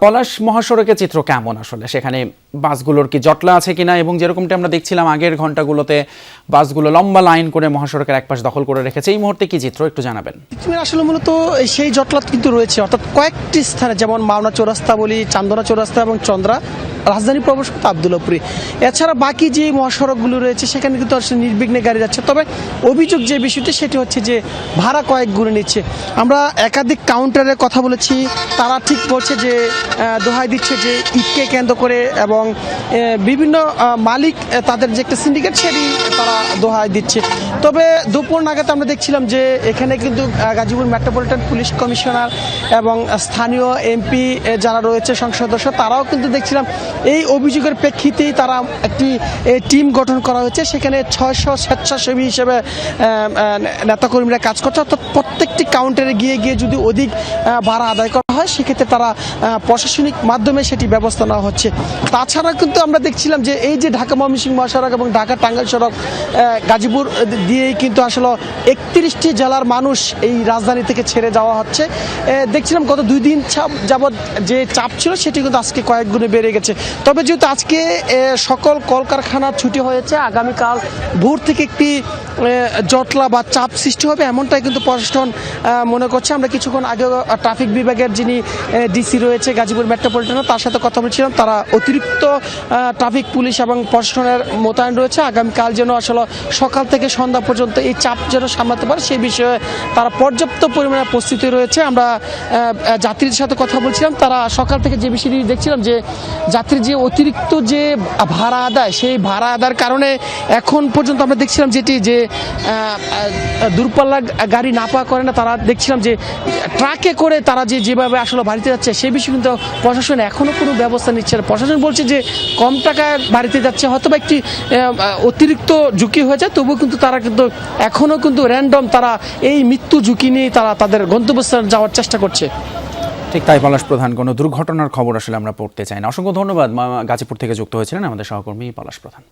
পলাশ মহাসড়কের চিত্র কেমন আসলে? সেখানে বাসগুলোর কি জটলা আছে কিনা, এবং যেরকমটা আমরা দেখছিলাম আগের ঘন্টাগুলোতে বাসগুলো লম্বা লাইন করে মহাসড়কের একপাশ দখল করে রেখেছে, এই মুহূর্তে কি চিত্র একটু জানাবেন। আসলে মূলত সেই জটলা কিন্তু রয়েছে, অর্থাৎ কয়েকটি স্থানে, যেমন মাওনা চৌরাস্তা বলি, চান্দনা চৌরাস্তা এবং চন্দ্রা, রাজধানী প্রবেশপথ আবদুল্লাপুরি। এছাড়া বাকি যে মহাসড়কগুলো রয়েছে সেখানে কিন্তু আসলে নির্বিঘ্নে গাড়ি যাচ্ছে। তবে অভিযোগ যে বিষয়টি সেটি হচ্ছে যে ভাড়া কয়েক গুণে নিচ্ছে। আমরা একাধিক কাউন্টারের কথা বলেছি, তারা ঠিক বলছে যে দোহাই দিচ্ছে যে ঈদকে কেন্দ্র করে, এবং বিভিন্ন মালিক তাদের যে একটা সিন্ডিকেট সেটি তারা দোহাই দিচ্ছে। তবে দুপুর নাগাদ আমরা দেখছিলাম যে এখানে কিন্তু গাজীপুর মেট্রোপলিটন পুলিশ কমিশনার এবং স্থানীয় এমপি যারা রয়েছে সংসদ সদস্য, তারাও কিন্তু দেখছিলাম এই অভিযোগের প্রেক্ষিতেই তারা একটি টিম গঠন করা হয়েছে। সেখানে 600 স্বেচ্ছাসেবী হিসেবে নেতাকর্মীরা কাজ করছে, অর্থাৎ প্রত্যেকটি কাউন্টারে গিয়ে গিয়ে যদি অধিক ভাড়া আদায় করা হয় সেক্ষেত্রে তারা প্রশাসনিক মাধ্যমে সেটি ব্যবস্থা নেওয়া হচ্ছে। তাছাড়া কিন্তু আমরা দেখছিলাম যে এই যে ঢাকা ময়মনসিংহ মহাসড়ক এবং ঢাকা টাঙ্গাইল সড়ক, গাজীপুর দিয়েই কিন্তু আসলে 31টি জেলার মানুষ এই রাজধানী থেকে ছেড়ে যাওয়া হচ্ছে। দেখছিলাম গত 2 দিন যাবৎ যে চাপ ছিল সেটি কিন্তু আজকে কয়েক গুণে বেড়ে গেছে। তবে যেহেতু আজকে সকল কলকারখানার ছুটি হয়েছে, আগামীকাল ভোর থেকে একটি জটলা বা চাপ সৃষ্টি হবে এমনটাই কিন্তু প্রশাসন মনে করছে। আমরা কিছুক্ষণ আগে ট্রাফিক বিভাগের যিনি ডিসি রয়েছে গাজীপুর মেট্রোপলিটনে, তার সাথে কথা বলছিলাম। তারা অতিরিক্ত ট্রাফিক পুলিশ এবং প্রশাসনের মোতায়েন রয়েছে। আগামীকাল যেন আসলে সকাল থেকে সন্ধ্যা পর্যন্ত এই চাপ যেন সামলাতে পারে সেই বিষয়ে তারা পর্যাপ্ত পরিমাণে প্রস্তুতি রয়েছে। আমরা যাত্রীদের সাথে কথা বলছিলাম, তারা সকাল থেকে যে বিষয়টি দেখছিলাম যে যাত্রীর যে অতিরিক্ত যে ভাড়া আদায়, সেই ভাড়া আদায়ের কারণে এখন পর্যন্ত আমরা দেখছিলাম যেটি যে দূরপাল্লা গাড়ি না পাওয়া করে না, তারা দেখছিলাম যে ট্রাকে করে তারা যেভাবে আসলে বাড়িতে যাচ্ছে সেই বিষয়ে কিন্তু প্রশাসন এখনও কোনো ব্যবস্থা নিচ্ছে না। প্রশাসন বলছে যে কম টাকায় বাড়িতে যাচ্ছে, হয়তো বা একটি অতিরিক্ত ঝুঁকি হয়ে যায়, তবুও কিন্তু তারা কিন্তু এখনও কিন্তু র্যান্ডম তারা এই মৃত্যু ঝুঁকি নিয়ে তারা তাদের গন্তব্যস্থানে যাওয়ার চেষ্টা করছে। ঠিক তাই পলাশ প্রধান, কোনো দুর্ঘটনার খবর আসলে আমরা পড়তে চাই না। অসংখ্য ধন্যবাদ। গাজীপুর থেকে যুক্ত হয়েছিলেন আমাদের সহকর্মী পলাশ প্রধান।